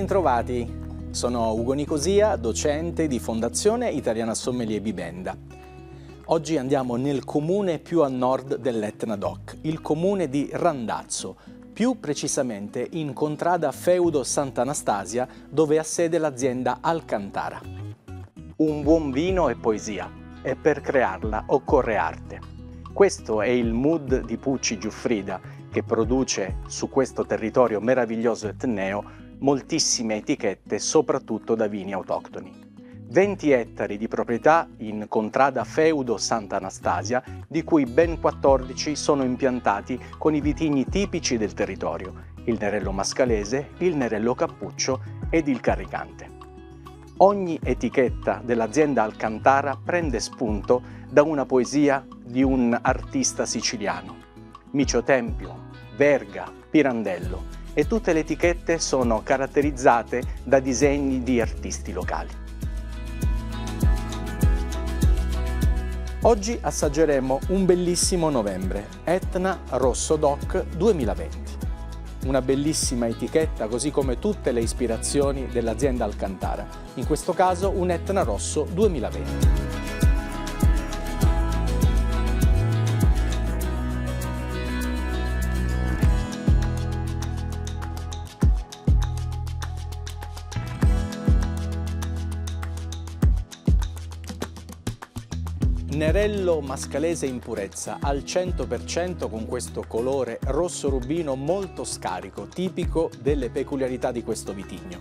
bentrovati. Sono Ugo Nicosia, docente di Fondazione Italiana Sommelier Bibenda. Oggi andiamo nel comune più a nord dell'Etna Doc, il comune di Randazzo, più precisamente in contrada Feudo Sant'Anastasia, dove ha sede l'azienda Alcantara. Un buon vino è poesia e per crearla occorre arte. Questo è il mood di Pucci Giuffrida, che produce su questo territorio meraviglioso etneo moltissime etichette, soprattutto da vini autoctoni. 20 ettari di proprietà in contrada Feudo Sant'Anastasia, di cui ben 14 sono impiantati con i vitigni tipici del territorio, il Nerello Mascalese, il Nerello Cappuccio ed il Carricante. Ogni etichetta dell'azienda Alcantara prende spunto da una poesia di un artista siciliano. Micio Tempio, Verga, Pirandello, e tutte le etichette sono caratterizzate da disegni di artisti locali. Oggi assaggeremo un bellissimo novembre, Etna Rosso Doc 2020. Una bellissima etichetta, così come tutte le ispirazioni dell'azienda Alcantara, in questo caso un Etna Rosso 2020. Nerello Mascalese in purezza, al 100% con questo colore rosso rubino molto scarico, tipico delle peculiarità di questo vitigno.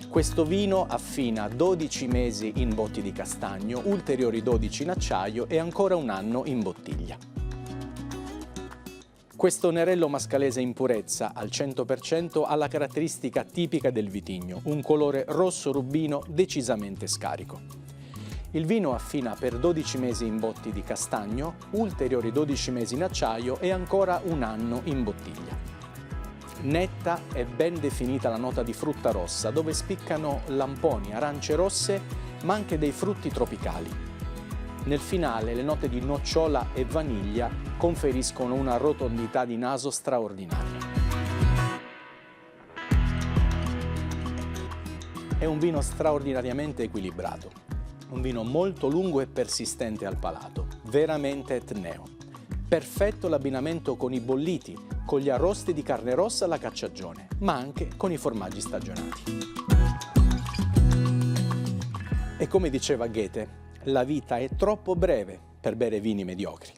Questo vino affina 12 mesi in botti di castagno, ulteriori 12 in acciaio e ancora un anno in bottiglia. Questo Nerello Mascalese in purezza, al 100%, ha la caratteristica tipica del vitigno, un colore rosso rubino decisamente scarico. Il vino affina per 12 mesi in botti di castagno, ulteriori 12 mesi in acciaio e ancora un anno in bottiglia. Netta e ben definita la nota di frutta rossa, dove spiccano lamponi, arance rosse, ma anche dei frutti tropicali. Nel finale le note di nocciola e vaniglia conferiscono una rotondità di naso straordinaria. È un vino straordinariamente equilibrato. Un vino molto lungo e persistente al palato, veramente etneo. Perfetto l'abbinamento con i bolliti, con gli arrosti di carne rossa alla cacciagione, ma anche con i formaggi stagionati. E come diceva Goethe, la vita è troppo breve per bere vini mediocri.